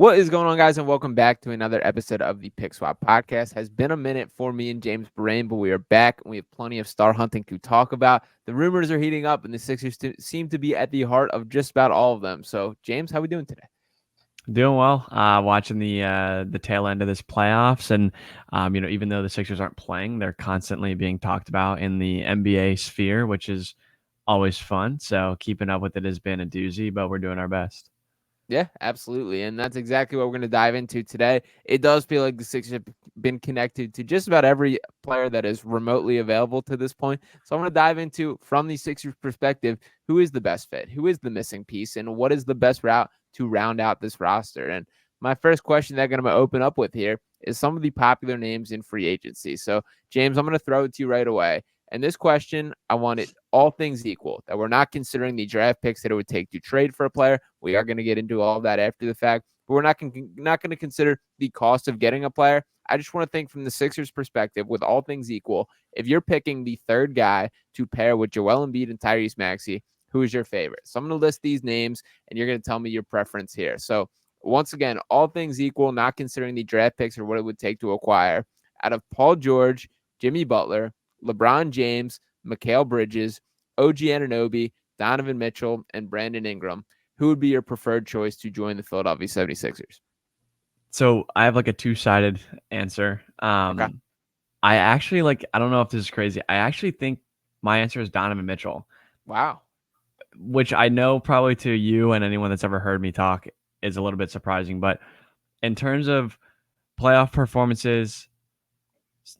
What is going on, guys, and welcome back to another episode of the Pick Swap Podcast. Has been a minute for me and James Birrane, but we are back, and we have plenty of star hunting to talk about. The rumors are heating up, and the Sixers seem to be at the heart of just about all of them. So, James, how we doing today? Doing well. Watching the tail end of this playoffs, and even though the Sixers aren't playing, they're constantly being talked about in the NBA sphere, which is always fun. So keeping up with it has been a doozy, but we're doing our best. Yeah, absolutely. And that's exactly what we're going to dive into today. It does feel like the Sixers have been connected to just about every player that is remotely available to this point. So I'm going to dive into, from the Sixers perspective, who is the best fit, who is the missing piece, and what is the best route to round out this roster. And my first question that I'm going to open up with here is some of the popular names in free agency. So, James, I'm going to throw it to you right away. And this question, I want it all things equal, that we're not considering the draft picks that it would take to trade for a player. We are going to get into all of that after the fact, but we're not going to consider the cost of getting a player. I just want to think from the Sixers perspective, with all things equal, if you're picking the third guy to pair with Joel Embiid and Tyrese Maxey, who is your favorite? So I'm going to list these names, and you're going to tell me your preference here. So once again, all things equal, not considering the draft picks or what it would take to acquire, out of Paul George, Jimmy Butler, LeBron James, Mikal Bridges, OG Anunoby, Donovan Mitchell, and Brandon Ingram, who would be your preferred choice to join the Philadelphia 76ers? So I have like a two-sided answer. Okay. I actually I don't know if this is crazy. I actually think my answer is Donovan Mitchell, Wow. which I know probably to you and anyone that's ever heard me talk is a little bit surprising. But in terms of playoff performances,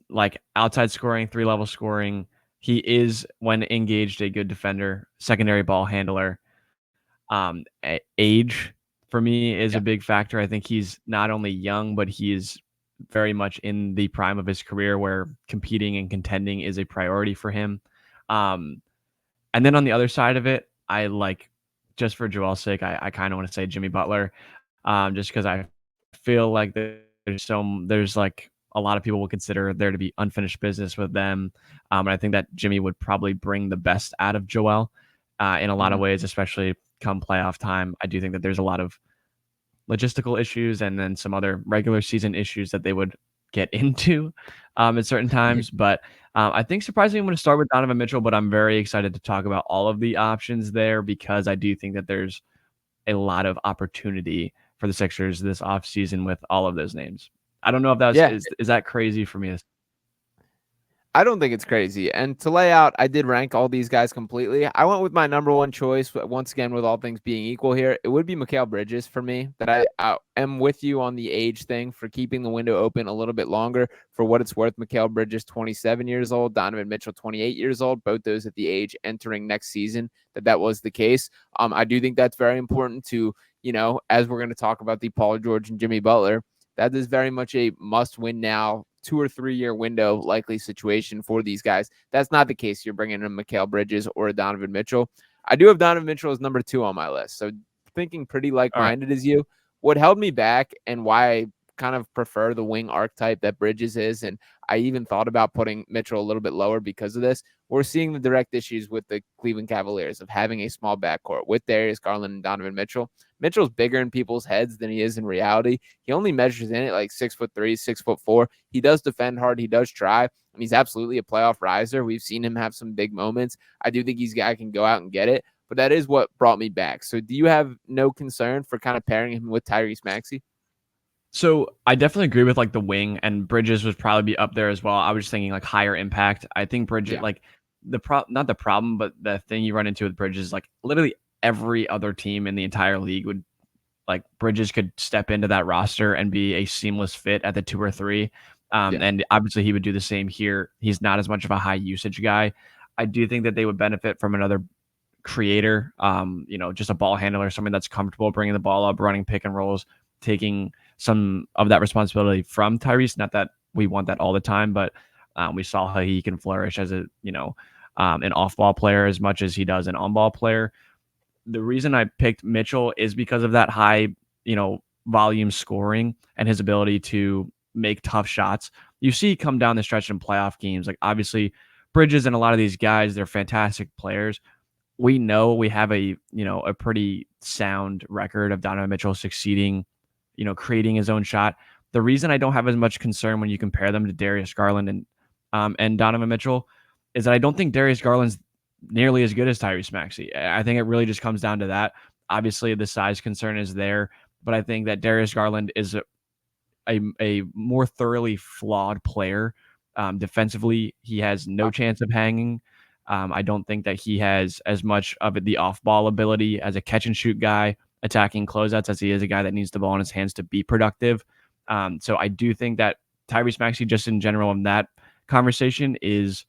like outside scoring, 3-level scoring. He is, when engaged, a good defender, secondary ball handler. Age for me is Yeah. a big factor. I think he's not only young, but he is very much in the prime of his career where competing and contending is a priority for him. Um, and then on the other side of it, I like, just for Joel's sake, I kind of want to say Jimmy Butler, just because I feel like there's like a lot of people will consider there to be unfinished business with them. And I think that Jimmy would probably bring the best out of Joel in a lot of Mhm. ways, especially come playoff time. I do think that there's a lot of logistical issues and then some other regular season issues that they would get into at certain times. But I think surprisingly, I'm going to start with Donovan Mitchell, but I'm very excited to talk about all of the options there because I do think that there's a lot of opportunity for the Sixers this offseason with all of those names. I don't know if Yeah. is that crazy for me. I don't think it's crazy. And to lay out, I did rank all these guys completely. I went with my number one choice, but once again, with all things being equal here, it would be Mikal Bridges for me. That I am with you on the age thing for keeping the window open a little bit longer. For what it's worth, Mikal Bridges, 27 years old, Donovan Mitchell, 28 years old, both those at the age entering next season that was the case. I do think that's very important to, as we're going to talk about the Paul George and Jimmy Butler, that is very much a must win now 2 or 3 year window likely situation for these guys. That's not the case. You're bringing in Mikal Bridges or a Donovan Mitchell. I do have Donovan Mitchell as number 2 on my list. So thinking pretty like All right. minded as you. What held me back and why I kind of prefer the wing archetype that Bridges is, and I even thought about putting Mitchell a little bit lower because of this. We're seeing the direct issues with the Cleveland Cavaliers of having a small backcourt with Darius Garland and Donovan Mitchell. Mitchell's bigger in people's heads than he is in reality. He only measures in it like 6'3", 6'4". He does defend hard. He does try. And he's absolutely a playoff riser. We've seen him have some big moments. I do think he's a guy who can go out and get it. But that is what brought me back. So do you have no concern for kind of pairing him with Tyrese Maxey? So I definitely agree with like the wing and Bridges would probably be up there as well. I was just thinking like higher impact. I think Bridges Yeah. like not the problem, but the thing you run into with Bridges is like literally every other team in the entire league would like Bridges could step into that roster and be a seamless fit at the 2 or 3. Yeah. And obviously he would do the same here. He's not as much of a high usage guy. I do think that they would benefit from another creator, just a ball handler, someone that's comfortable bringing the ball up, running pick and rolls, taking some of that responsibility from Tyrese. Not that we want that all the time, but we saw how he can flourish as an off-ball player as much as he does an on-ball player. The reason I picked Mitchell is because of that high, volume scoring and his ability to make tough shots. You see come down the stretch in playoff games. Like obviously Bridges and a lot of these guys, they're fantastic players. We know we have a pretty sound record of Donovan Mitchell succeeding, creating his own shot. The reason I don't have as much concern when you compare them to Darius Garland and Donovan Mitchell is that I don't think Darius Garland's nearly as good as Tyrese Maxey. I think it really just comes down to that. Obviously, the size concern is there, but I think that Darius Garland is a more thoroughly flawed player. Defensively, he has no chance of hanging. I don't think that he has as much of the off-ball ability as a catch-and-shoot guy attacking closeouts as he is a guy that needs the ball in his hands to be productive. So I do think that Tyrese Maxey, just in general in that conversation, is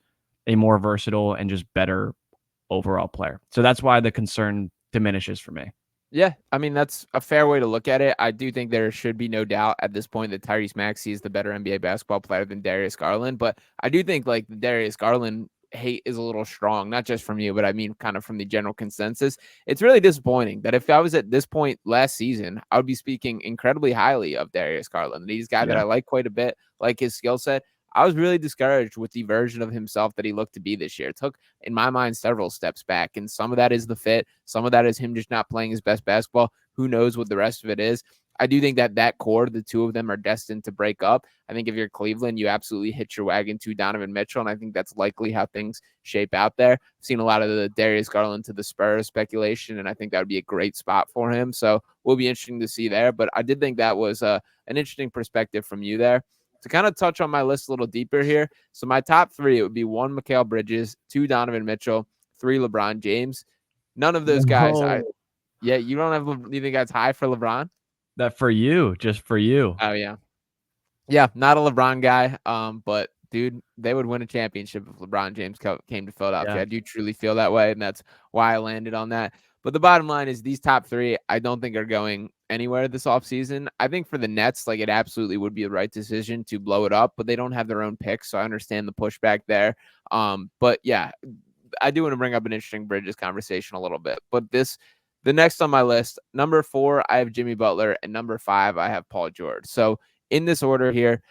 a more versatile and just better overall player. So that's why the concern diminishes for me. Yeah, I mean, that's a fair way to look at it. I do think there should be no doubt at this point that Tyrese Maxey is the better NBA basketball player than Darius Garland. But I do think like the Darius Garland hate is a little strong, not just from you, but I mean kind of from the general consensus. It's really disappointing that if I was at this point last season, I would be speaking incredibly highly of Darius Garland. He's a guy that I like quite a bit, like his skill set. I was really discouraged with the version of himself that he looked to be this year. It took, in my mind, several steps back. And some of that is the fit. Some of that is him just not playing his best basketball. Who knows what the rest of it is? I do think that core, the two of them are destined to break up. I think if you're Cleveland, you absolutely hitch your wagon to Donovan Mitchell. And I think that's likely how things shape out there. I've seen a lot of the Darius Garland to the Spurs speculation, and I think that would be a great spot for him. So will be interesting to see there. But I did think that was an interesting perspective from you there. To kind of touch on my list a little deeper here. So my top three, it would be 1, Mikal Bridges, 2, Donovan Mitchell, 3, LeBron James. None of those guys. You don't have, you think that's high for LeBron? That for you, just for you. Oh, yeah. Yeah, not a LeBron guy. But dude, they would win a championship if LeBron James came to Philadelphia. I do truly feel that way, and that's why I landed on that. But the bottom line is these top three, I don't think are going anywhere this offseason. I think for the Nets, like it absolutely would be the right decision to blow it up, but they don't have their own picks, so I understand the pushback there. But yeah, I do want to bring up an interesting Bridges conversation a little bit. But the next on my list, number 4, I have Jimmy Butler, and number 5, I have Paul George. So in this order here,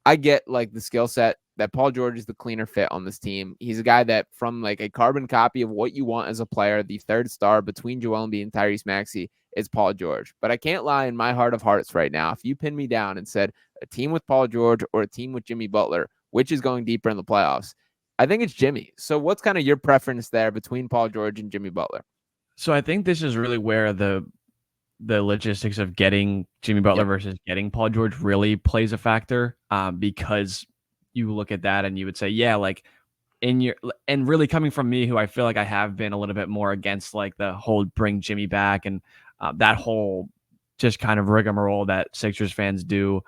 I get like the skill set that Paul George is the cleaner fit on this team. He's a guy that from like a carbon copy of what you want as a player, the third star between Joel Embiid and Tyrese Maxey is Paul George. But I can't lie, in my heart of hearts right now, if you pin me down and said a team with Paul George or a team with Jimmy Butler, which is going deeper in the playoffs, I think it's Jimmy. So what's kind of your preference there between Paul George and Jimmy Butler? So I think this is really where the logistics of getting Jimmy Butler versus getting Paul George really plays a factor, because you look at that and you would say, yeah, like and really coming from me, who I feel like I have been a little bit more against like the whole bring Jimmy back and that whole just kind of rigmarole that Sixers fans do.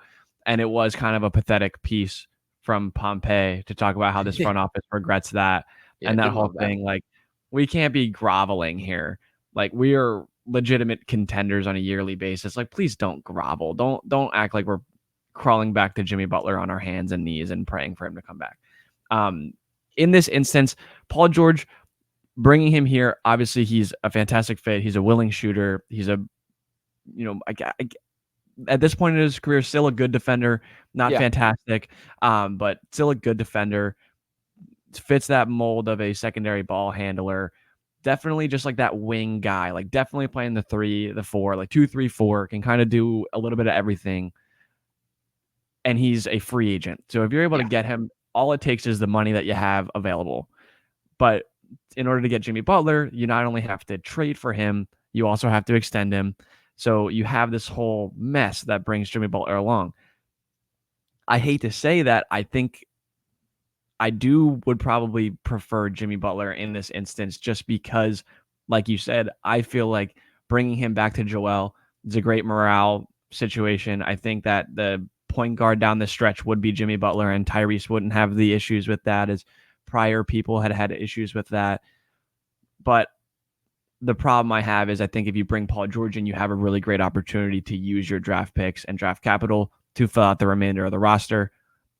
And it was kind of a pathetic piece from Pompey to talk about how this front office regrets that. And that whole thing, like, we can't be groveling here. Like, we are legitimate contenders on a yearly basis. Like, please don't grovel. Don't act like we're crawling back to Jimmy Butler on our hands and knees and praying for him to come back. In this instance, Paul George, bringing him here, obviously he's a fantastic fit. He's a willing shooter. He's a, at this point in his career, still a good defender, not fantastic, but still a good defender. Fits that mold of a secondary ball handler. Definitely just like that wing guy, like definitely playing the 3, the 4, like 2, 3, 4, can kind of do a little bit of everything. And he's a free agent. So if you're able to get him, all it takes is the money that you have available. But in order to get Jimmy Butler, you not only have to trade for him, you also have to extend him. So you have this whole mess that brings Jimmy Butler along. I hate to say that. I think I would probably prefer Jimmy Butler in this instance, just because, like you said, I feel like bringing him back to Joel is a great morale situation. I think that the point guard down the stretch would be Jimmy Butler, and Tyrese wouldn't have the issues with that as prior people had issues with that. But the problem I have is I think if you bring Paul George in, you have a really great opportunity to use your draft picks and draft capital to fill out the remainder of the roster.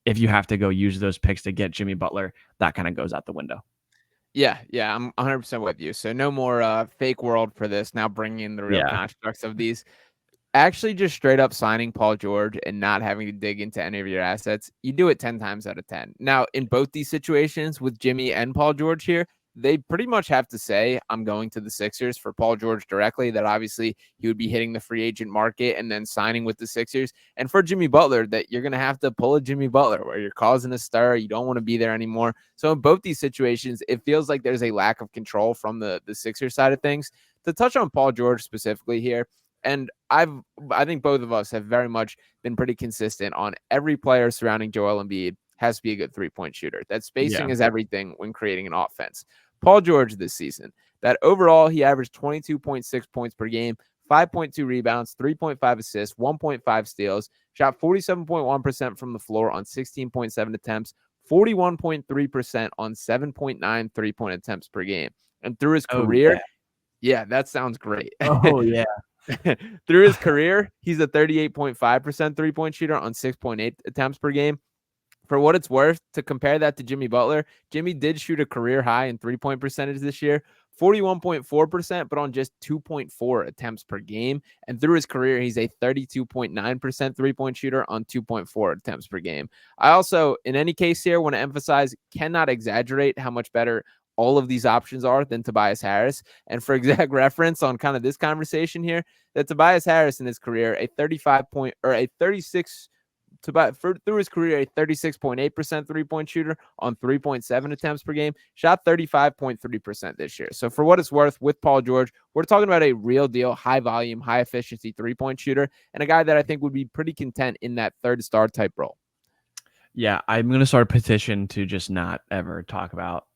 If you have to go use those picks to get Jimmy Butler, that kind of goes out the window. Yeah, I'm 100% with you. So no more fake world for this. Now bringing in the real constructs of these. Actually, just straight up signing Paul George and not having to dig into any of your assets, you do it 10 times out of 10. Now, in both these situations with Jimmy and Paul George here, they pretty much have to say, I'm going to the Sixers for Paul George directly, that obviously he would be hitting the free agent market and then signing with the Sixers. And for Jimmy Butler, that you're going to have to pull a Jimmy Butler where you're causing a stir. You don't want to be there anymore. So in both these situations, it feels like there's a lack of control from the Sixers side of things. To touch on Paul George specifically here, and I think both of us have very much been pretty consistent on every player surrounding Joel Embiid has to be a good three-point shooter. That spacing is everything when creating an offense. Paul George this season, that overall he averaged 22.6 points per game, 5.2 rebounds, 3.5 assists, 1.5 steals, shot 47.1% from the floor on 16.7 attempts, 41.3% on 7.9 three-point attempts per game. And through his career, yeah, that sounds great. Oh, yeah. Through his career, he's a 38.5% three-point shooter on 6.8 attempts per game. For what it's worth, to compare that to Jimmy Butler, Jimmy did shoot a career high in three-point percentage this year, 41.4%, but on just 2.4 attempts per game. And through his career, he's a 32.9% three-point shooter on 2.4 attempts per game. I also, in any case here, want to emphasize, cannot exaggerate how much better all of these options are than Tobias Harris. And for exact reference on kind of this conversation here, that Tobias Harris in his career, a 36 through his career, a 36.8% three-point shooter on 3.7 attempts per game, shot 35.3% this year. So for what it's worth, with Paul George, we're talking about a real deal, high volume, high efficiency three-point shooter, and a guy that I think would be pretty content in that third star type role. Yeah, I'm going to start a petition to just not ever talk about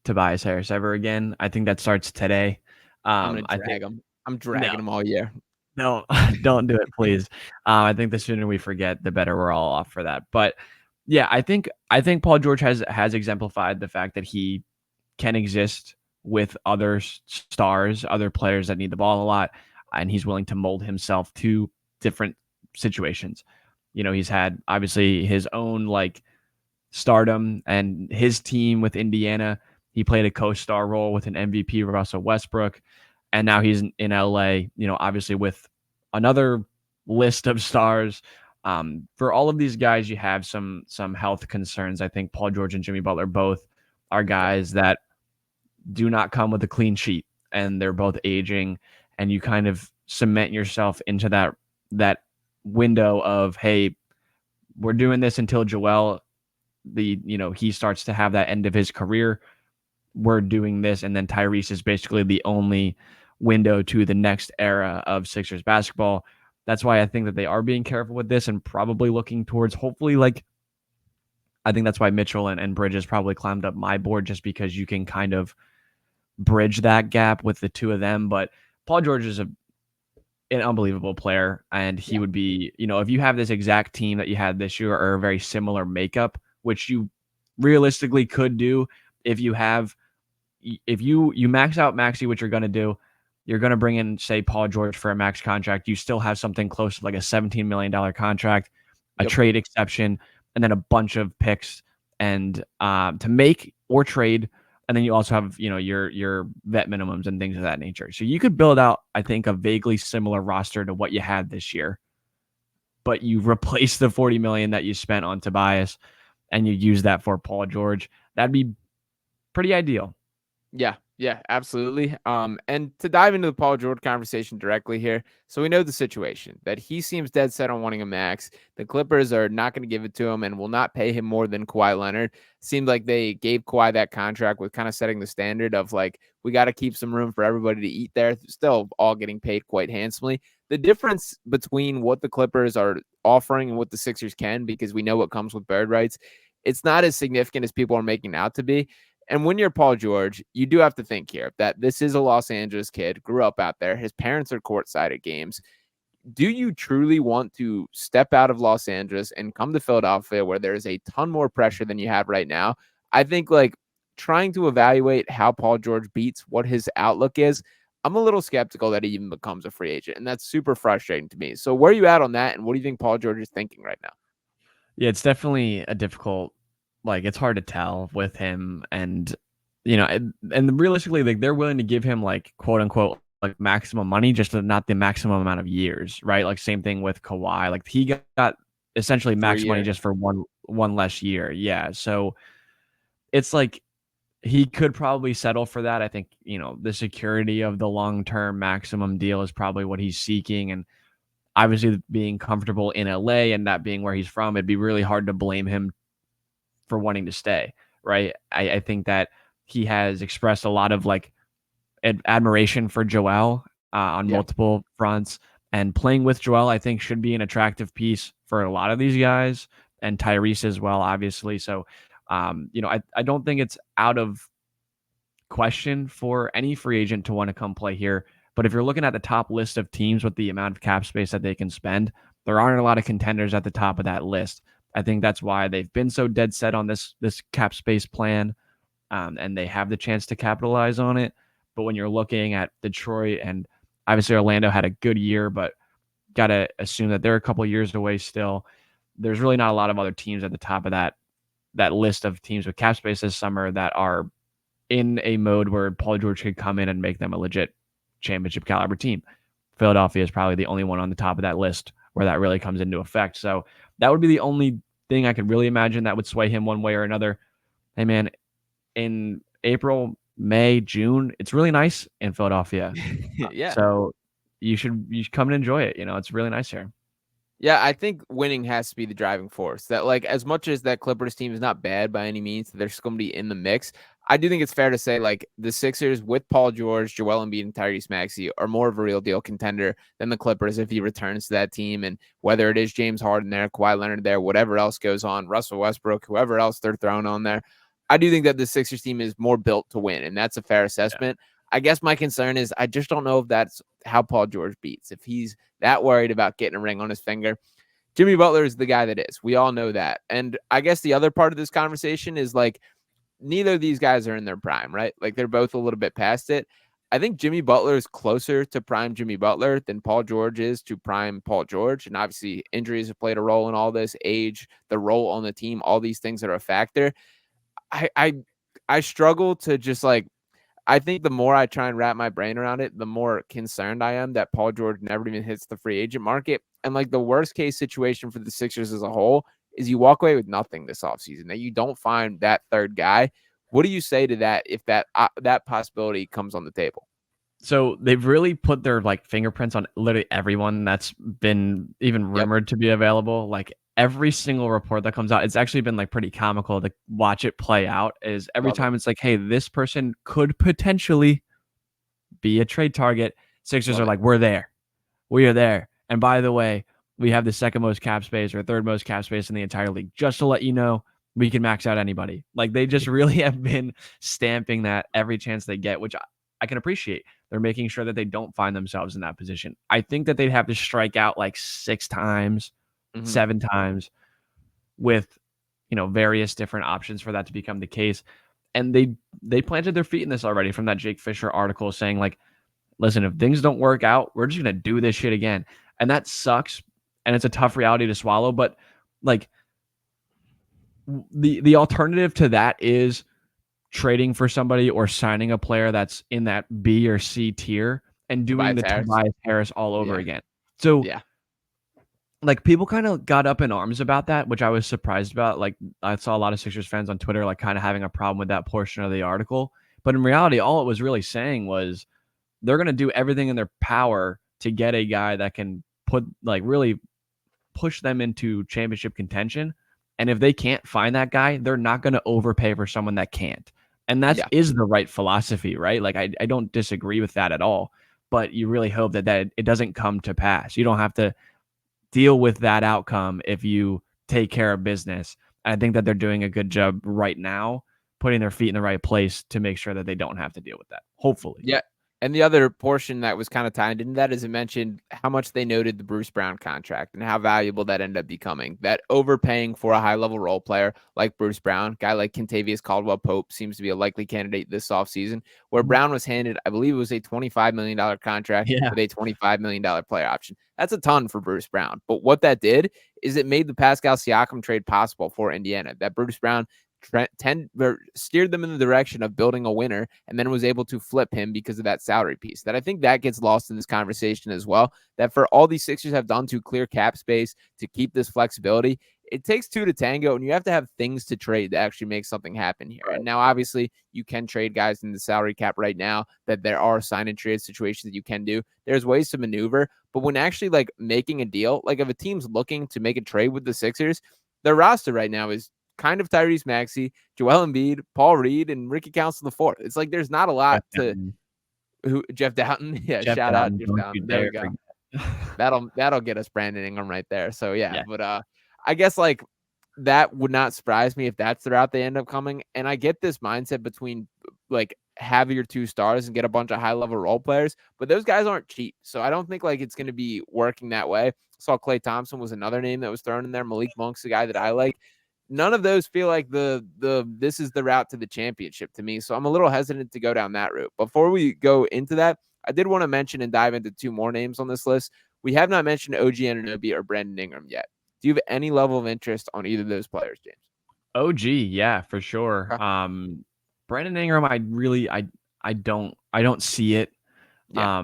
Tobias Harris ever again. I think that starts today. I'm going to drag him. I'm dragging him all year. No, don't do it, please. I think the sooner we forget, the better we're all off for that. But yeah, I think Paul George has exemplified the fact that he can exist with other stars, other players that need the ball a lot, and he's willing to mold himself to different situations. You know, he's had obviously his own like stardom and his team with Indiana. He played a co-star role with an MVP, Russell Westbrook. And now he's in LA, you know, obviously with another list of stars. For all of these guys, you have some health concerns. I think Paul George and Jimmy Butler both are guys that do not come with a clean sheet, and they're both aging, and you kind of cement yourself into that window of, hey, we're doing this until Joel, he starts to have that end of his career. We're doing this, and then Tyrese is basically the only window to the next era of Sixers basketball. That's why I think that they are being careful with this and probably looking towards, hopefully, like, I think that's why Mitchell and Bridges probably climbed up my board, just because you can kind of bridge that gap with the two of them. But Paul George is an unbelievable player, and he would be, if you have this exact team that you had this year, or a very similar makeup, which you realistically could do if you max out Maxey, which you're going to do, you're going to bring in, say, Paul George for a max contract. You still have something close to like a $17 million contract, a trade exception, and then a bunch of picks and to make or trade. And then you also have, your vet minimums and things of that nature. So you could build out, I think, a vaguely similar roster to what you had this year, but you replace the $40 million that you spent on Tobias and you use that for Paul George. That'd be pretty ideal. Yeah, absolutely. And to dive into the Paul George conversation directly here, so we know the situation, that he seems dead set on wanting a max. The Clippers are not going to give it to him and will not pay him more than Kawhi Leonard. Seemed like they gave Kawhi that contract with kind of setting the standard of like, we got to keep some room for everybody to eat there. Still all getting paid quite handsomely. The difference between what the Clippers are offering and what the Sixers can, because we know what comes with bird rights, it's not as significant as people are making out to be. And when you're Paul George, you do have to think here that this is a Los Angeles kid, grew up out there. His parents are courtside at games. Do you truly want to step out of Los Angeles and come to Philadelphia, where there is a ton more pressure than you have right now? I think like trying to evaluate how Paul George beats what his outlook is, I'm a little skeptical that he even becomes a free agent. And that's super frustrating to me. So where are you at on that? And what do you think Paul George is thinking right now? Yeah, it's definitely a difficult, like, it's hard to tell with him, and and realistically, like, they're willing to give him like quote unquote like maximum money, just not the maximum amount of years, right? Like same thing with Kawhi, like he got essentially max money just for one less year. Yeah, so it's like he could probably settle for that. I think, the security of the long-term maximum deal is probably what he's seeking. And obviously being comfortable in LA and that being where he's from, it'd be really hard to blame him for wanting to stay. Right. I think that he has expressed a lot of like admiration for Joel on Yeah. multiple fronts. And playing with Joel, I think, should be an attractive piece for a lot of these guys, and Tyrese as well, obviously. So, I don't think it's out of question for any free agent to want to come play here. But if you're looking at the top list of teams with the amount of cap space that they can spend, there aren't a lot of contenders at the top of that list. I think that's why they've been so dead set on this cap space plan, and they have the chance to capitalize on it. But when you're looking at Detroit, and obviously Orlando had a good year, but got to assume that they're a couple of years away still. There's really not a lot of other teams at the top of that list of teams with cap space this summer that are in a mode where Paul George could come in and make them a legit championship caliber team. Philadelphia is probably the only one on the top of that list where that really comes into effect. So that would be the only thing I could really imagine that would sway him one way or another. Hey, man, in April, May, June, it's really nice in Philadelphia. Yeah. So you should come and enjoy it. It's really nice here. Yeah, I think winning has to be the driving force. That, like, as much as that Clippers team is not bad by any means, they're just going to be in the mix. I do think it's fair to say, like, the Sixers with Paul George, Joel Embiid, and Tyrese Maxey are more of a real deal contender than the Clippers if he returns to that team. And whether it is James Harden there, Kawhi Leonard there, whatever else goes on, Russell Westbrook, whoever else they're throwing on there, I do think that the Sixers team is more built to win, and that's a fair assessment. I guess my concern is I just don't know if that's how Paul George beats. If he's that worried about getting a ring on his finger, Jimmy Butler is the guy that is. We all know that. And I guess the other part of this conversation is like neither of these guys are in their prime, right? Like they're both a little bit past it. I think Jimmy Butler is closer to prime Jimmy Butler than Paul George is to prime Paul George. And obviously injuries have played a role in all this, age, the role on the team, all these things that are a factor. I struggle to just like, I think the more I try and wrap my brain around it, the more concerned I am that Paul George never even hits the free agent market. And like the worst case situation for the Sixers as a whole is you walk away with nothing this offseason, that you don't find that third guy. What do you say to that if that possibility comes on the table? So they've really put their like fingerprints on literally everyone that's been even rumored to be available. Like every single report that comes out, it's actually been like pretty comical to watch it play out. Is every time it's like, hey, this person could potentially be a trade target. Sixers are like, we're there. We are there. And by the way, we have the second most cap space or third most cap space in the entire league. Just to let you know, we can max out anybody. Like they just really have been stamping that every chance they get, which I can appreciate. They're making sure that they don't find themselves in that position. I think that they'd have to strike out like 6 times, 7 times with, various different options for that to become the case. And they planted their feet in this already from that Jake Fisher article saying like, listen, if things don't work out, we're just going to do this shit again. And that sucks. And it's a tough reality to swallow. But like the alternative to that is trading for somebody or signing a player that's in that B or C tier and doing the Tobias Harris all over again. So like people kind of got up in arms about that, which I was surprised about. Like I saw a lot of Sixers fans on Twitter, like kind of having a problem with that portion of the article. But in reality, all it was really saying was they're going to do everything in their power to get a guy that can really push them into championship contention. And if they can't find that guy, they're not going to overpay for someone that can't. And that is the right philosophy, right? Like I don't disagree with that at all, but you really hope that it doesn't come to pass. You don't have to deal with that outcome if you take care of business. And I think that they're doing a good job right now, putting their feet in the right place to make sure that they don't have to deal with that. Hopefully. Yeah. And the other portion that was kind of tied into that is it mentioned how much they noted the Bruce Brown contract and how valuable that ended up becoming. That overpaying for a high-level role player like Bruce Brown, guy like Kentavious Caldwell-Pope seems to be a likely candidate this offseason, where Brown was handed, I believe it was a $25 million contract with a $25 million player option. That's a ton for Bruce Brown. But what that did is it made the Pascal Siakam trade possible for Indiana. That Bruce Brown steered them in the direction of building a winner and then was able to flip him because of that salary piece. That I think that gets lost in this conversation as well, that for all these Sixers have done to clear cap space, to keep this flexibility, it takes two to tango, and you have to have things to trade to actually make something happen here. And now, obviously, you can trade guys in the salary cap right now, that there are sign and trade situations that you can do. There's ways to maneuver, but when actually like making a deal, like if a team's looking to make a trade with the Sixers, their roster right now is kind of Tyrese Maxey, Joel Embiid, Paul Reed, and Ricky Council IV. It's like there's not a lot Jeff to Dowtin. Jeff Dowtin. Yeah, Jeff shout out Dowtin, Jeff don't you Dowtin. There we dare go. forget. That'll get us Brandon Ingram right there. So yeah, Yeah. but I guess like that would not surprise me if that's the route they end up coming. And I get this mindset between like have your two stars and get a bunch of high level role players, but those guys aren't cheap. So I don't think like it's going to be working that way. Saw Klay Thompson was another name that was thrown in there. Malik Monk's a guy that I like. None of those feel like the this is the route to the championship to me. So I'm a little hesitant to go down that route. Before we go into that, I did want to mention and dive into two more names on this list. We have not mentioned OG Anunoby or Brandon Ingram yet. Do you have any level of interest on either of those players, James? OG, yeah, for sure. Brandon Ingram, I don't see it. Yeah.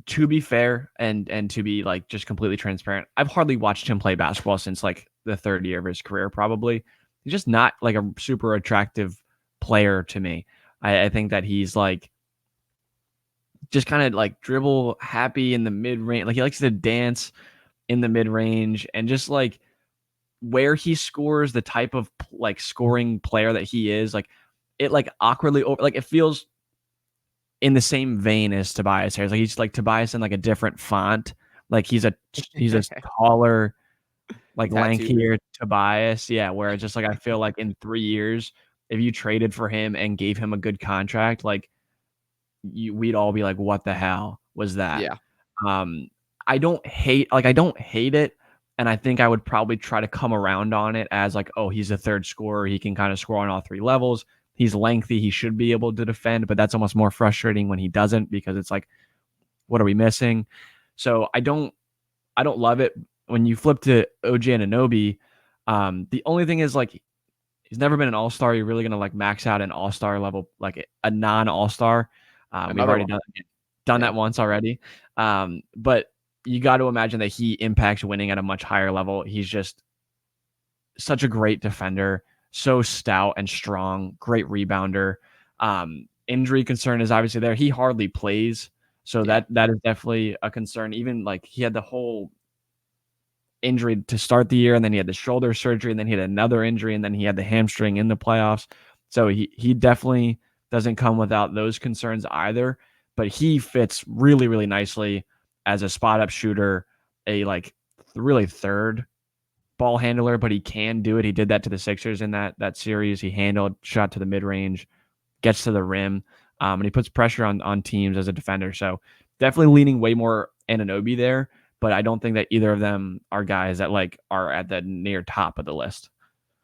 To be fair and to be like just completely transparent, I've hardly watched him play basketball since like the third year of his career, probably. He's just not like a super attractive player to me. I think that he's like just kind of like dribble happy in the mid range. Like he likes to dance in the mid range and just like where he scores, the type of like scoring player that he is, like it like awkwardly like it feels in the same vein as Tobias Harris. Like he's like Tobias in like a different font. Like he's a taller, like Tattoo. lankier Tobias. Yeah, where it's just like I feel like in 3 years, if you traded for him and gave him a good contract, like we'd all be like, what the hell was that? Yeah. I don't hate it. And I think I would probably try to come around on it as like, oh, he's a third scorer. He can kind of score on all three levels. He's lengthy. He should be able to defend, but that's almost more frustrating when he doesn't because it's like, what are we missing? So I don't love it. When you flip to OG Anunoby, the only thing is like he's never been an all-star. You're really gonna like max out an all-star level, like a non-all-star. We've already done that once already. But you got to imagine that he impacts winning at a much higher level. He's just such a great defender, so stout and strong, great rebounder. Injury concern is obviously there. He hardly plays, so that is definitely a concern. Even like he had the whole injury to start the year, and then he had the shoulder surgery, and then he had another injury, and then he had the hamstring in the playoffs. So he definitely doesn't come without those concerns either. But he fits really, really nicely as a spot up shooter, a like really third ball handler, but he can do it. He did that to the Sixers in that series. He handled, shot to the mid range, gets to the rim, and he puts pressure on teams as a defender. So definitely leaning way more Anunoby there, but I don't think that either of them are guys that like are at the near top of the list.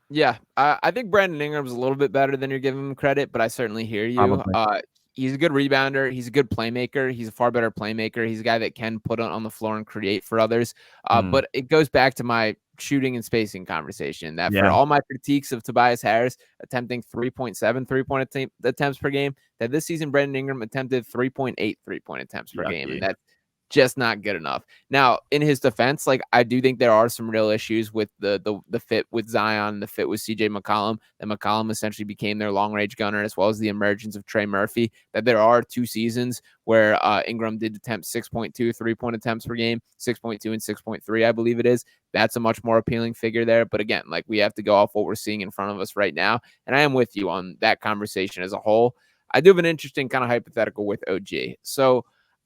Yeah, I think Brandon Ingram's a little bit better than you're giving him credit, but I certainly hear you. Probably. He's a good rebounder. He's a good playmaker. He's a far better playmaker. He's a guy that can put on the floor and create for others. But it goes back to my shooting and spacing conversation that for all my critiques of Tobias Harris attempting 3.7 3-point attempts per game, that this season Brandon Ingram attempted 3.8 3-point attempts per game. And that's just not good enough. Now, in his defense, like I do think there are some real issues with the fit with Zion, the fit with CJ McCollum, that McCollum essentially became their long range gunner, as well as the emergence of Trey Murphy, that there are 2 seasons where Ingram did attempt 6.2 3-point attempts per game, 6.2 and 6.3, I believe it is. That's a much more appealing figure there. But again, like we have to go off what we're seeing in front of us right now. And I am with you on that conversation as a whole. I do have an interesting kind of hypothetical with OG. So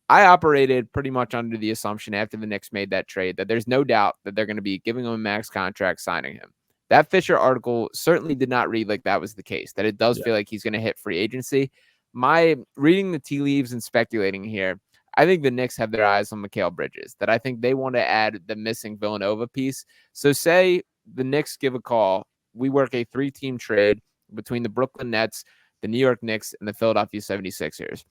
I operated pretty much under the assumption after the Knicks made that trade that there's no doubt that they're going to be giving him a max contract, signing him. That Fisher article certainly did not read like that was the case, that it does feel like he's going to hit free agency. My reading the tea leaves and speculating here, I think the Knicks have their eyes on Mikal Bridges, that I think they want to add the missing Villanova piece. So say the Knicks give a call. We work a 3-team trade between the Brooklyn Nets, the New York Knicks, and the Philadelphia 76ers.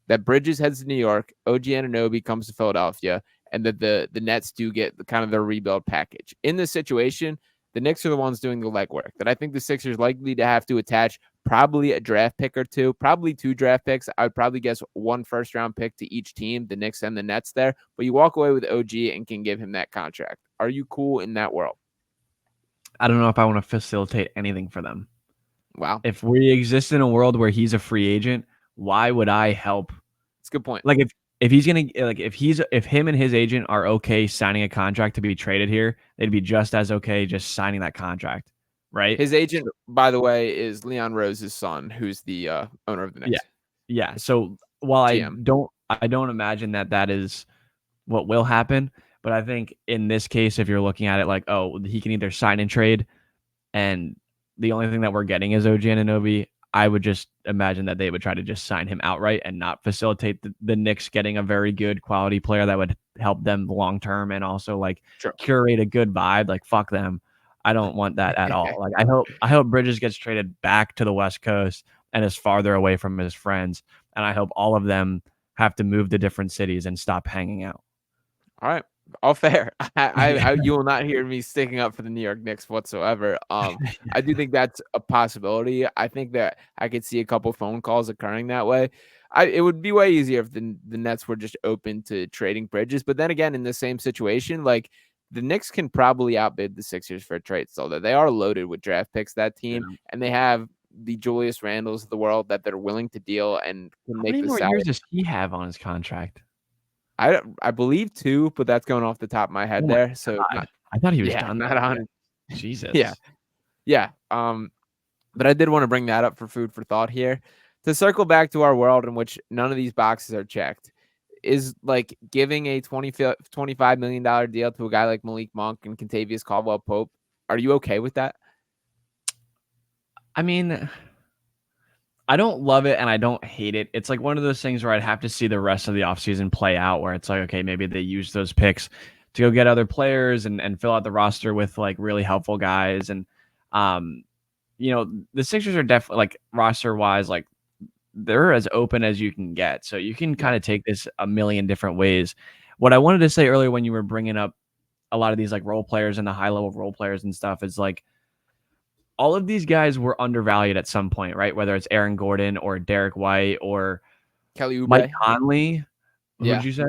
That Bridges heads to New York, OG Anunoby comes to Philadelphia, and that the Nets do get kind of their rebuild package. In this situation, the Knicks are the ones doing the legwork. That I think the Sixers likely to have to attach probably a draft pick or two, probably 2 draft picks. I would probably guess 1 first-round pick to each team, the Knicks and the Nets there. But you walk away with OG and can give him that contract. Are you cool in that world? I don't know if I want to facilitate anything for them. Wow, If we exist in a world where he's a free agent, why would I help? it's a good point. Like if he's gonna like if him and his agent are okay signing a contract to be traded here, they'd be just as okay just signing that contract, right? His agent, by the way, is Leon Rose's son, who's the owner of the Yeah, Knicks. yeah. So while GM. I don't imagine that is what will happen, but I think in this case, if you're looking at it like, oh, he can either sign and trade, and the only thing that we're getting is OG Anunoby, I would just imagine that they would try to just sign him outright and not facilitate the Knicks getting a very good quality player that would help them long term and also like Sure. curate a good vibe. Like fuck them. I don't want that at all. Like I hope Bridges gets traded back to the West Coast and is farther away from his friends. And I hope all of them have to move to different cities and stop hanging out. All right. All fair. You will not hear me sticking up for the New York Knicks whatsoever. I do think that's a possibility. I think that I could see a couple phone calls occurring that way. It would be way easier if the Nets were just open to trading Bridges. But then again, in the same situation, like the Knicks can probably outbid the Sixers for a trade. So that they are loaded with draft picks, that team, Yeah. and they have the Julius Randles of the world that they're willing to deal and can How make many the more salary. years does he have on his contract? I believe 2, but that's going off the top of my head Oh my there. So God. I thought he was yeah, done. not on. Yeah, Jesus. yeah. But I did want to bring that up for food for thought here. To circle back to our world in which none of these boxes are checked, is like giving a $25 million deal to a guy like Malik Monk and Kentavious Caldwell Pope. Are you okay with that? I mean, I don't love it and I don't hate it. It's like one of those things where I'd have to see the rest of the offseason play out where it's like, okay, maybe they use those picks to go get other players and fill out the roster with like really helpful guys. And, the Sixers are definitely like roster wise, like they're as open as you can get. So you can kind of take this a million different ways. What I wanted to say earlier when you were bringing up a lot of these like role players and the high level role players and stuff is like, all of these guys were undervalued at some point, right? Whether it's Aaron Gordon or Derek White or Kelly Mike Oubre. Conley. Who Yeah. did you say?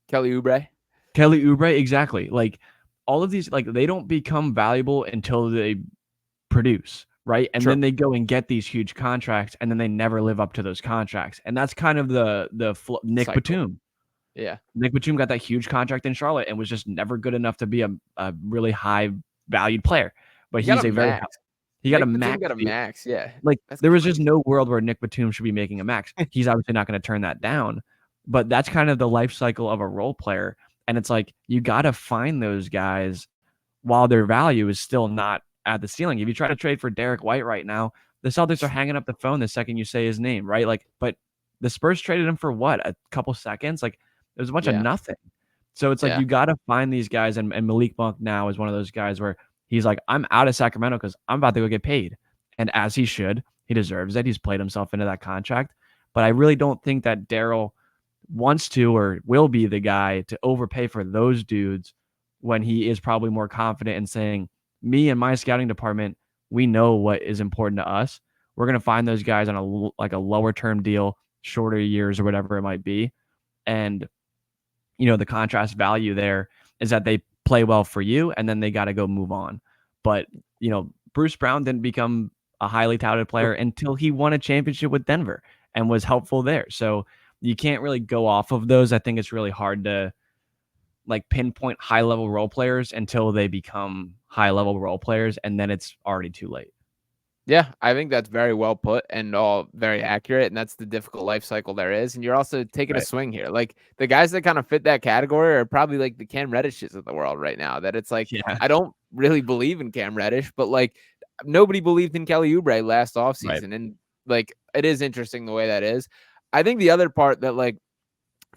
Kelly Oubre. Kelly Oubre, exactly. Like all of these, like they don't become valuable until they produce, right? And True. then they go and get these huge contracts, and then they never live up to those contracts. And that's kind of the Nick Cycle. Batum. Yeah. Nick Batum got that huge contract in Charlotte and was just never good enough to be a really high valued player. But he's a very he got Nick a Batum max got a deal. max. Yeah. Like That's there was crazy. just no world where Nick Batum should be making a max. He's obviously not going to turn that down, but that's kind of the life cycle of a role player. And it's like you got to find those guys while their value is still not at the ceiling. If you try to trade for Derek White right now, the Celtics are hanging up the phone the second you say his name, right? Like, but the Spurs traded him for what, a couple seconds? Like it was a bunch of nothing. So it's like you got to find these guys, and Malik Monk now is one of those guys where he's like, I'm out of Sacramento because I'm about to go get paid. And as he should, he deserves it. He's played himself into that contract. But I really don't think that Daryl wants to or will be the guy to overpay for those dudes when he is probably more confident in saying, me and my scouting department, we know what is important to us. We're going to find those guys on a lower term deal, shorter years or whatever it might be. And, the contrast value there is that they play well for you and then they got to go move on. But, Bruce Brown didn't become a highly touted player until he won a championship with Denver and was helpful there. So you can't really go off of those. I think it's really hard to like pinpoint high level role players until they become high level role players. And then it's already too late. Yeah, I think that's very well put and all very accurate. And that's the difficult life cycle there is. And you're also taking a swing here. Like the guys that kind of fit that category are probably like the Cam Reddishes of the world right now. That it's like, I don't really believe in Cam Reddish, but like nobody believed in Kelly Oubre last offseason. Right. And like it is interesting the way that is. I think the other part that like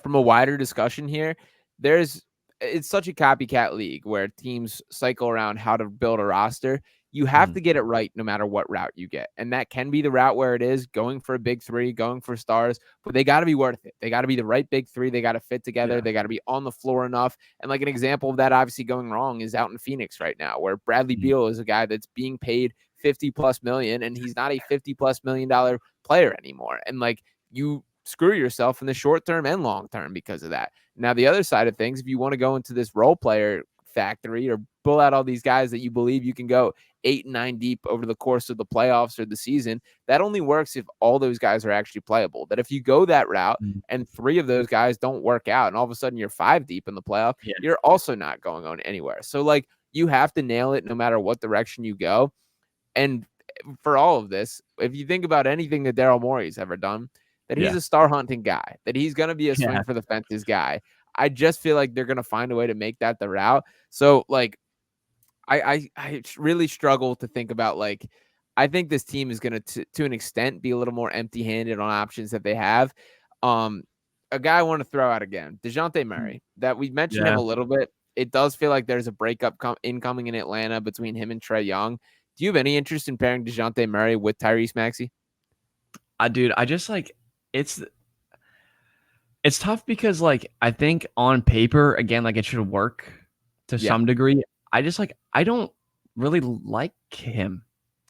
from a wider discussion here, it's such a copycat league where teams cycle around how to build a roster. You have to get it right no matter what route you get. And that can be the route where it is going for a big three, going for stars, but they got to be worth it. They got to be the right big three. They got to fit together. They got to be on the floor enough. And like an example of that obviously going wrong is out in Phoenix right now, where Bradley Beal is a guy that's being paid 50 plus million and he's not a 50 plus $1 million player anymore. And like you screw yourself in the short term and long term because of that. Now, the other side of things, if you want to go into this role player factory or pull out all these guys that you believe you can go 8 and 9 deep over the course of the playoffs or the season. That only works if all those guys are actually playable. That if you go that route and 3 of those guys don't work out and all of a sudden you're 5 deep in the playoff, you're also not going on anywhere. So like you have to nail it no matter what direction you go. And for all of this, if you think about anything that Daryl Morey's ever done, that he's a star hunting guy, that he's going to be a swing for the fences guy. I just feel like they're going to find a way to make that the route. So like, I really struggle to think about like, I think this team is going to an extent be a little more empty handed on options that they have. A guy I want to throw out again, DeJounte Murray, that we mentioned him a little bit. It does feel like there's a breakup incoming in Atlanta between him and Trae Young. Do you have any interest in pairing DeJounte Murray with Tyrese Maxey? Dude, I just like it's tough because like I think on paper, again, like it should work to some degree. I don't really like him.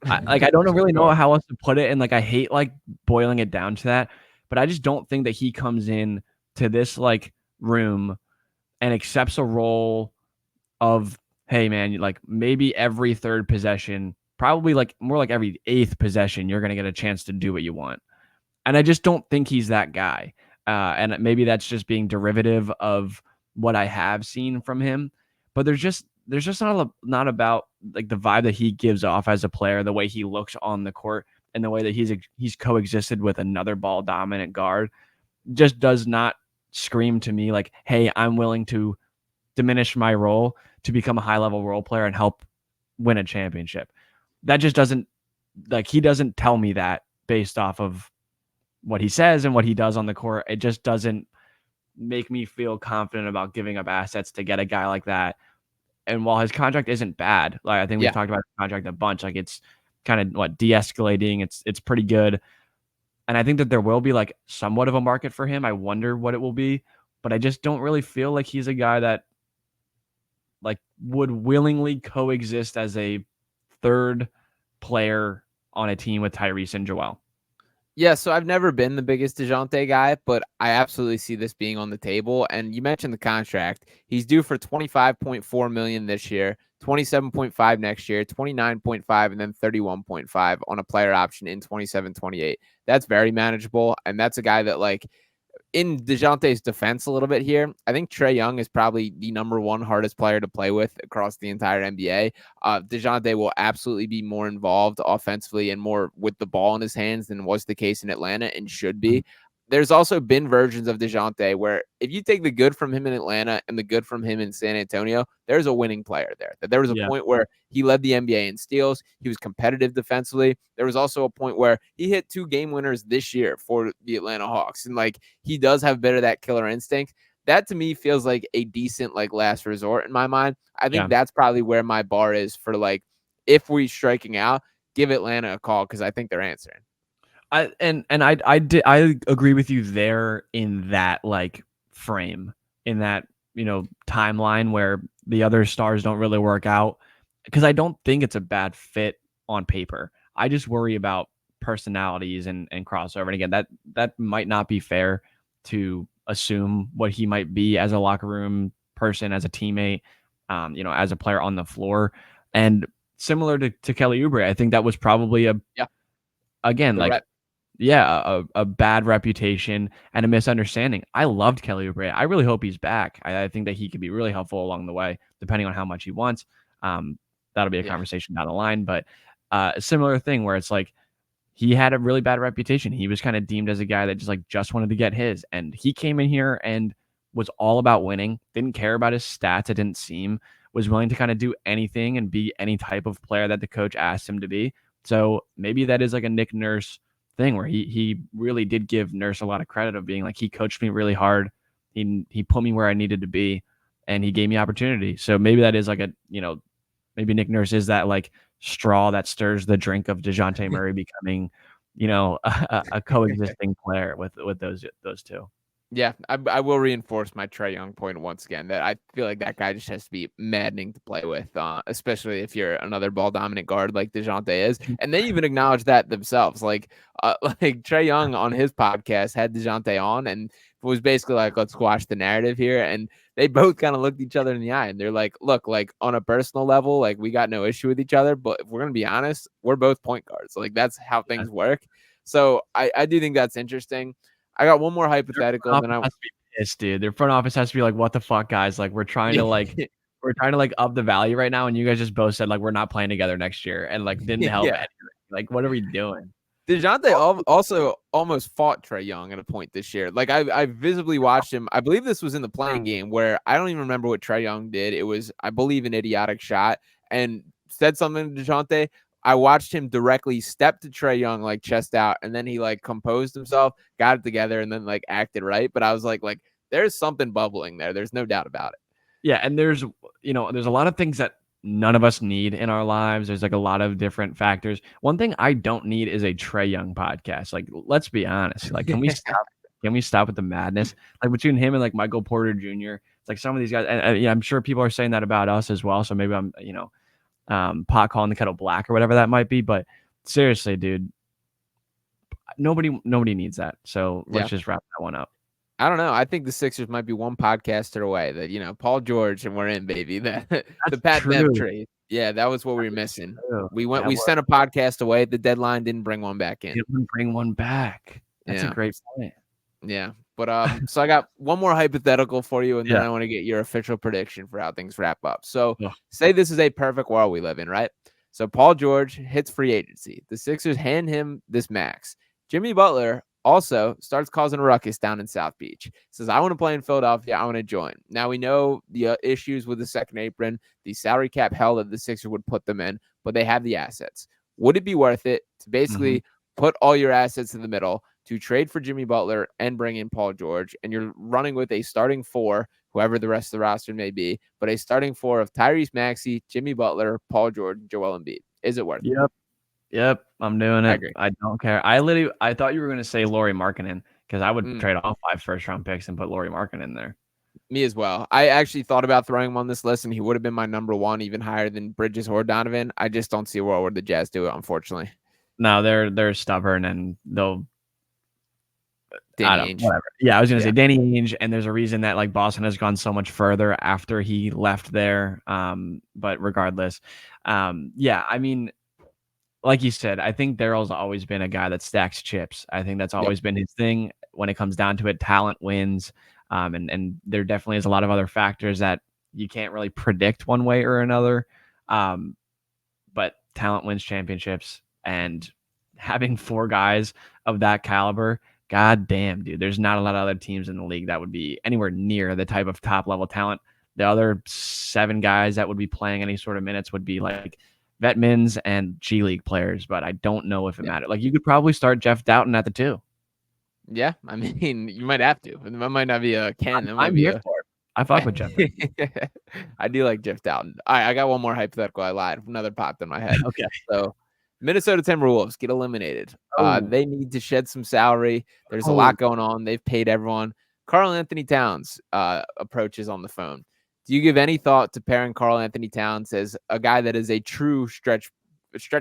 I don't really know how else to put it. And like I hate like boiling it down to that, but I just don't think that he comes in to this like room and accepts a role of, hey man, like maybe every third possession, probably like more like every 8th possession, you're gonna get a chance to do what you want. And I just don't think he's that guy. And maybe that's just being derivative of what I have seen from him. But there's just not about like the vibe that he gives off as a player, the way he looks on the court, and the way that he's coexisted with another ball dominant guard, just does not scream to me like, hey, I'm willing to diminish my role to become a high level role player and help win a championship. That just doesn't, like, he doesn't tell me that based off of what he says and what he does on the court. It just doesn't make me feel confident about giving up assets to get a guy like that. And while his contract isn't bad, like I think we've talked about his contract a bunch, like it's kind of de-escalating. It's pretty good. And I think that there will be like somewhat of a market for him. I wonder what it will be, but I just don't really feel like he's a guy that like would willingly coexist as a third player on a team with Tyrese and Joel. Yeah, so I've never been the biggest DeJounte guy, but I absolutely see this being on the table. And you mentioned the contract. He's due for $25.4 million this year, $27.5 next year, $29.5, and then $31.5 on a player option in 27-28. That's very manageable. And that's a guy that, like, in DeJounte's defense a little bit here, I think Trae Young is probably the number 1 hardest player to play with across the entire NBA. DeJounte will absolutely be more involved offensively and more with the ball in his hands than was the case in Atlanta and should be. There's also been versions of DeJounte where if you take the good from him in Atlanta and the good from him in San Antonio, there's a winning player there. That there was a point where he led the NBA in steals. He was competitive defensively. There was also a point where he hit 2 game winners this year for the Atlanta Hawks. And like, he does have a bit of that killer instinct. That to me feels like a decent like last resort in my mind. I think that's probably where my bar is for like, if we're striking out, give Atlanta a call because I think they're answering. I agree with you there in that like frame, in that, timeline where the other stars don't really work out, because I don't think it's a bad fit on paper. I just worry about personalities and crossover. And again, that might not be fair to assume what he might be as a locker room person, as a teammate, as a player on the floor. And similar to Kelly Oubre, I think that was probably a bad reputation and a misunderstanding. I loved Kelly Oubre. I really hope he's back. I think that he could be really helpful along the way, depending on how much he wants. That'll be a conversation down the line. But a similar thing where it's like he had a really bad reputation. He was kind of deemed as a guy that just wanted to get his. And he came in here and was all about winning, didn't care about his stats, it didn't seem, was willing to kind of do anything and be any type of player that the coach asked him to be. So maybe that is like a Nick Nurse thing where he really did give Nurse a lot of credit of being like, he coached me really hard. He put me where I needed to be and he gave me opportunity. So maybe that is like maybe Nick Nurse is that like straw that stirs the drink of DeJounte Murray becoming, a coexisting player with those two. Yeah, I will reinforce my Trae Young point once again, that I feel like that guy just has to be maddening to play with, especially if you're another ball dominant guard like DeJounte is. And they even acknowledge that themselves. Like Trae Young on his podcast had DeJounte on, and was basically like, let's squash the narrative here. And they both kind of looked each other in the eye and they're like, look, like on a personal level, like we got no issue with each other, but if we're going to be honest, we're both point guards. Like that's how things work. So I do think that's interesting. I got one more hypothetical. Their Then front office has to be pissed, dude. Their front office has to be like, what the fuck, guys? Like we're trying to like up the value right now, and you guys just both said like we're not playing together next year, and like didn't help anything. Like what are we doing? DeJounte also almost fought Trae Young at a point this year. Like I visibly watched him. I believe this was in the playing game where I don't even remember what Trae Young did. It was, I believe, an idiotic shot and said something to DeJounte. I watched him directly step to Trae Young, like chest out, and then he like composed himself, got it together, and then like acted right. But I was like there's something bubbling there. There's no doubt about it. Yeah, and there's a lot of things that none of us need in our lives. There's like a lot of different factors. One thing I don't need is a Trae Young podcast. Like, let's be honest. Like, can we stop? Can we stop with the madness? Like between him and like Michael Porter Jr. It's like some of these guys, and yeah, I'm sure people are saying that about us as well. So maybe I'm, pot calling the kettle black or whatever that might be. But seriously, dude, nobody needs that. So let's just wrap that one up. I don't know. I think the Sixers might be one podcaster away. That Paul George and we're in, baby. The Pat Bev trade. Yeah, that was what we were missing. True. We sent a podcast away. The deadline didn't bring one back in. Didn't bring one back. That's a great point. Yeah, but so I got one more hypothetical for you, and then I want to get your official prediction for how things wrap up. So say this is a perfect world we live in, right? So Paul George hits free agency. The Sixers hand him this max. Jimmy Butler also starts causing a ruckus down in South Beach. Says, I want to play in Philadelphia. I want to join. Now, we know the issues with the second apron, the salary cap hell that the Sixers would put them in, but they have the assets. Would it be worth it to basically put all your assets in the middle to trade for Jimmy Butler and bring in Paul George? And you're running with a starting four, whoever the rest of the roster may be, but a starting four of Tyrese Maxey, Jimmy Butler, Paul George, Joel Embiid. Is it worth it? Yep, I'm doing it. I don't care. I thought you were going to say Lauri Markkanen because I would trade all 5 first-round picks and put Lauri Markkanen there. Me as well. I actually thought about throwing him on this list, and he would have been my number one, even higher than Bridges or Donovan. I just don't see a world where the Jazz do it, unfortunately. No, they're stubborn, and they'll Danny Ainge. Whatever. Yeah, I was going to say Danny Ainge, and there's a reason that like Boston has gone so much further after he left there. But regardless, I mean, like you said, I think Daryl's always been a guy that stacks chips. I think that's always been his thing. When it comes down to it, talent wins. And there definitely is a lot of other factors that you can't really predict one way or another. But talent wins championships, and having 4 guys of that caliber, god damn, dude, there's not a lot of other teams in the league that would be anywhere near the type of top level talent. The other 7 guys that would be playing any sort of minutes would be like vet mins and G League players, but I don't know if it mattered. Like you could probably start Jeff Doughton at the 2. Yeah, I mean, you might have to. That might not be a can. I'm here for it. I fuck with Jeff. I do like Jeff Doughton. All right, I got one more hypothetical. I lied. Another popped in my head. Okay. So Minnesota Timberwolves get eliminated. They need to shed some salary. There's a lot going on. They've paid everyone. Karl Anthony Towns approaches on the phone. Do you give any thought to pairing Karl Anthony Towns as a guy that is a true stretch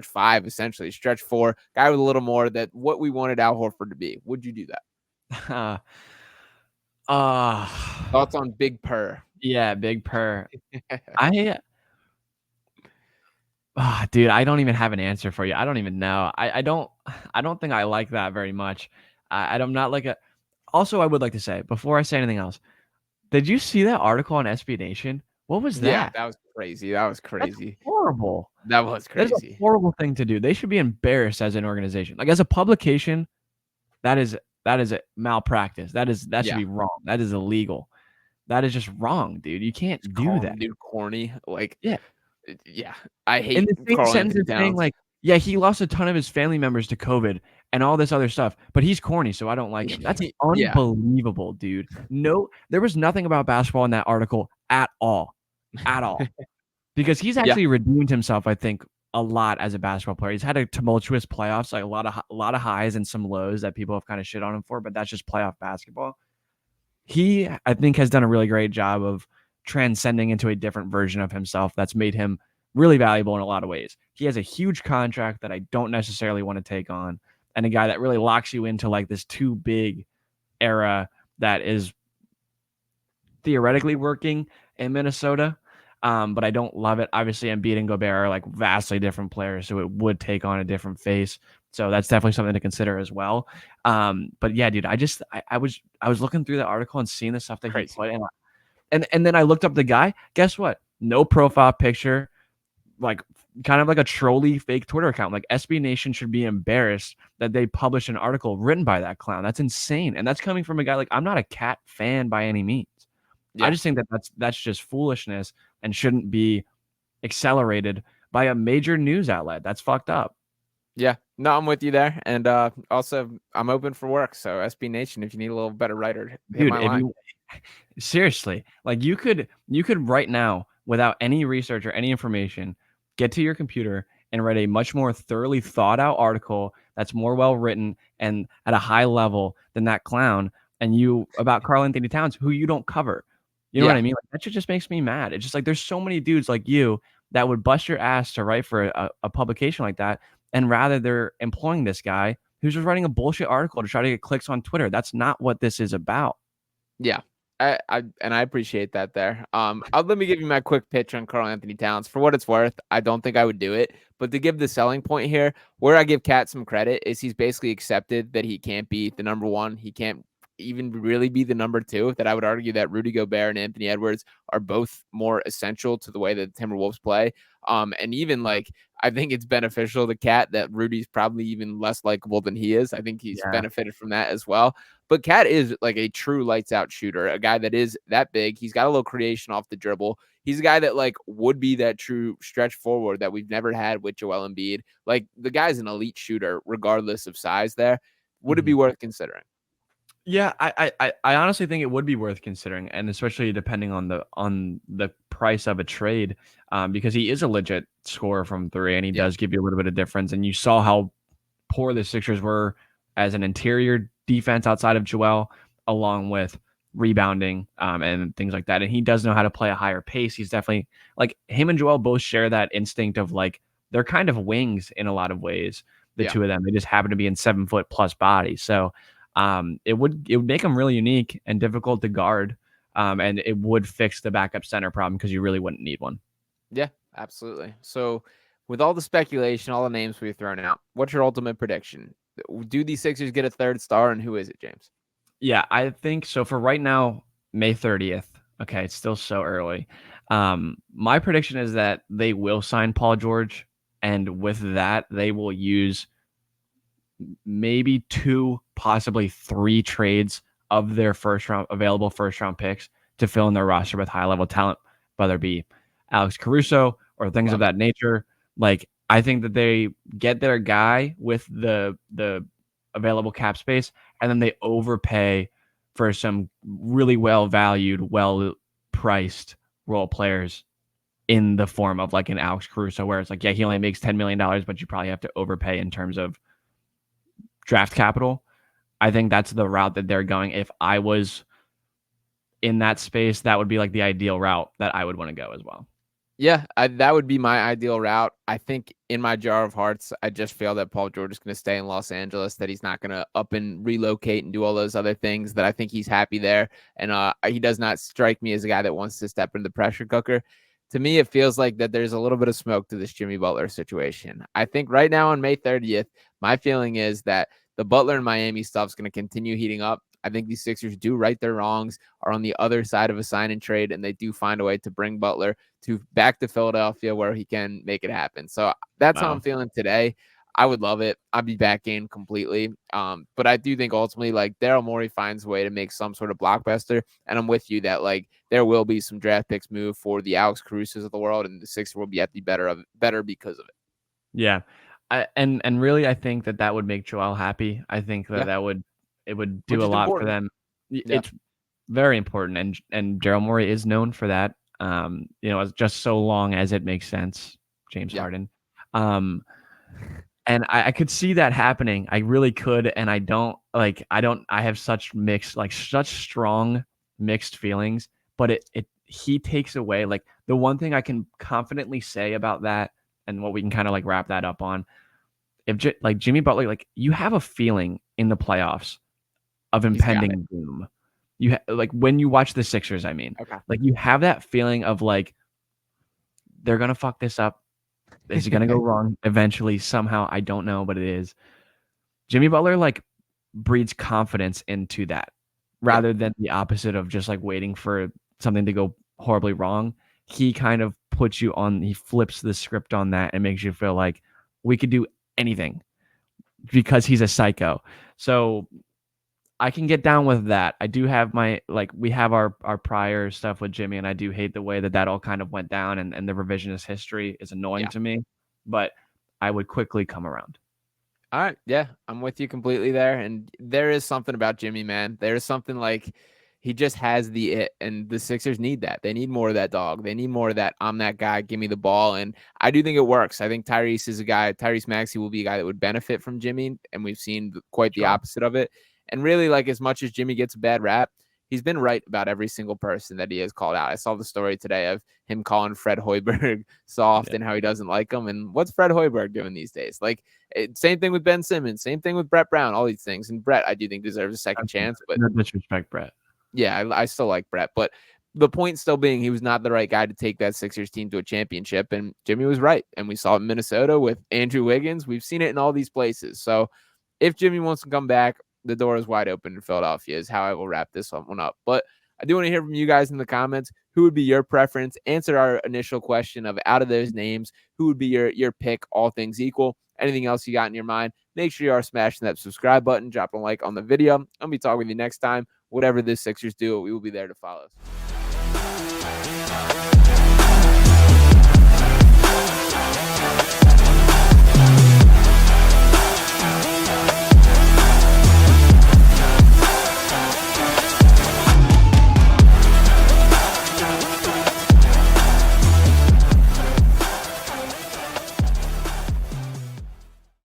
5, essentially, stretch 4, guy with a little more that what we wanted Al Horford to be? Would you do that? Thoughts on Big Purr? Yeah, Big Purr. Dude, I don't even have an answer for you. I don't even know. I don't think I like that very much. I'm not like a. Also, I would like to say before I say anything else, did you see that article on SB Nation? What was that? Yeah, that was crazy. That's horrible. That was crazy. That's a horrible thing to do. They should be embarrassed as an organization. Like as a publication, that is a malpractice. That should be wrong. That is illegal. That is just wrong, dude. You can't do that. Dude, corny. Like yeah. I hate in the same sentence saying like, yeah, he lost a ton of his family members to COVID and all this other stuff, but he's corny, so I don't like him. That's unbelievable, dude. No, there was nothing about basketball in that article at all, because he's actually redeemed himself, I think, a lot as a basketball player. He's had a tumultuous playoffs, like a lot of highs and some lows that people have kind of shit on him for, but that's just playoff basketball. He, I think, has done a really great job of transcending into a different version of himself that's made him really valuable in a lot of ways. He has a huge contract that I don't necessarily want to take on, and a guy that really locks you into like this too big era that is theoretically working in Minnesota. But I don't love it. Obviously, Embiid and Gobert are like vastly different players, so it would take on a different face. So that's definitely something to consider as well. But yeah, dude, I was looking through the article and seeing the stuff that he Crazy. put, and then I looked up the guy. Guess what? No profile picture, like kind of like a trolley fake Twitter account. Like SB Nation should be embarrassed that they published an article written by that clown. That's insane, and that's coming from a guy like I'm not a Cat fan by any means. I Yeah. just think that that's just foolishness and shouldn't be accelerated by a major news outlet. That's fucked up. Yeah. No, I'm with you there. And also, I'm open for work. So, SB Nation, if you need a little better writer, hit Dude, my if line. you seriously, like you could right now without any research or any information get to your computer and write a much more thoroughly thought out article that's more well written and at a high level than that clown and you about Karl Anthony Towns who you don't cover. You know what Yeah. I mean? Like, that shit just makes me mad. It's just like there's so many dudes like you that would bust your ass to write for a publication like that, and rather they're employing this guy who's just writing a bullshit article to try to get clicks on Twitter. That's not what this is about. Yeah. I appreciate that there. Let me give you my quick pitch on Karl Anthony Towns. For what it's worth, I don't think I would do it, but to give the selling point here, where I give Cat some credit is he's basically accepted that he can't be the number one. He can't even really be the number two. That I would argue that Rudy Gobert and Anthony Edwards are both more essential to the way that the Timberwolves play. And even like I think it's beneficial to Cat that Rudy's probably even less likable than he is. I think he's Yeah. benefited from that as well. But Cat is like a true lights out shooter, a guy that is that big. He's got a little creation off the dribble. He's a guy that like would be that true stretch forward that we've never had with Joel Embiid. Like the guy's an elite shooter, regardless of size there. Would it be worth considering? Yeah, I honestly think it would be worth considering, and especially depending on the price of a trade, because he is a legit scorer from three, and he Yeah. does give you a little bit of difference. And you saw how poor the Sixers were as an interior defense outside of Joel, along with rebounding and things like that. And he does know how to play a higher pace. He's definitely like him and Joel both share that instinct of like they're kind of wings in a lot of ways. The Yeah. two of them, they just happen to be in 7 foot plus bodies. So it would make them really unique and difficult to guard. And it would fix the backup center problem because you really wouldn't need one. Yeah, absolutely. So, with all the speculation, all the names we've thrown out, what's your ultimate prediction? Do these Sixers get a third star, and who is it, James? Yeah, I think so. For right now, May 30th. Okay, it's still so early. My prediction is that they will sign Paul George, and with that, they will use maybe 2, possibly 3 trades of their available first round picks to fill in their roster with high level talent, whether it be Alex Caruso or things of Love it. that nature. Like I think that they get their guy with the available cap space, and then they overpay for some really well valued, well priced role players in the form of like an Alex Caruso, where it's like, yeah, he only makes $10 million, but you probably have to overpay in terms of draft capital. I think that's the route that they're going. If I was in that space, that would be like the ideal route that I would want to go as well. Yeah, that would be my ideal route. I think in my jar of hearts, I just feel that Paul George is going to stay in Los Angeles, that he's not going to up and relocate and do all those other things, that I think he's happy there. And he does not strike me as a guy that wants to step into the pressure cooker. To me, it feels like that there's a little bit of smoke to this Jimmy Butler situation. I think right now on May 30th, my feeling is that the Butler and Miami stuff is going to continue heating up. I think these Sixers do right their wrongs, are on the other side of a sign and trade, and they do find a way to bring Butler to back to Philadelphia where he can make it happen. So that's how I'm Wow. feeling today. I would love it. I'd be back in completely. But I do think ultimately, like Daryl Morey finds a way to make some sort of blockbuster, and I'm with you that like there will be some draft picks move for the Alex Carusos of the world, and the Sixers will be at the better because of it. Yeah. And really, I think that would make Joel happy. I think Yeah, it would do which a is lot for important. them. Yeah, It's very important, and Daryl Morey is known for that. As just so long as it makes sense, James yeah, Harden. And I could see that happening. I really could, and I don't like. I have such strong mixed feelings. But he takes away like the one thing I can confidently say about that, and what we can kind of like wrap that up on. If like Jimmy Butler, like you have a feeling in the playoffs of he's got it. impending doom. like when you watch the Sixers, I mean, Okay. like you have that feeling of like they're gonna fuck this up. It's gonna go wrong eventually, somehow. I don't know, but it is. Jimmy Butler like breeds confidence into that Yeah. rather than the opposite of just like waiting for something to go horribly wrong. He kind of puts you on, he flips the script on that and makes you feel like we could do anything because he's a psycho. So I can get down with that. I do have my, like, we have our prior stuff with Jimmy, and I do hate the way that that all kind of went down, and the revisionist history is annoying Yeah. to me, but I would quickly come around. All right. Yeah, I'm with you completely there. And there is something about Jimmy, man. There is something like he just has the it, and the Sixers need that. They need more of that dog. They need more of that. I'm that guy. Give me the ball. And I do think it works. I think Tyrese is a guy. Tyrese Maxey will be a guy that would benefit from Jimmy, and we've seen quite the Sure. opposite of it. And really, like, as much as Jimmy gets a bad rap, he's been right about every single person that he has called out. I saw the story today of him calling Fred Hoiberg soft and how he doesn't like him. And what's Fred Hoiberg doing these days? Like, same thing with Ben Simmons, same thing with Brett Brown, all these things. And Brett, I do think deserves a second chance, but No disrespect, Brett. yeah, I still like Brett. But the point still being he was not the right guy to take that Sixers team to a championship. And Jimmy was right. And we saw it in Minnesota with Andrew Wiggins. We've seen it in all these places. So if Jimmy wants to come back, the door is wide open in Philadelphia is how I will wrap this one up. But I do want to hear from you guys in the comments. Who would be your preference? Answer our initial question of out of those names, who would be your pick, all things equal? Anything else you got in your mind? Make sure you are smashing that subscribe button, drop a like on the video. I'll be talking with you next time. Whatever the Sixers do, we will be there to follow.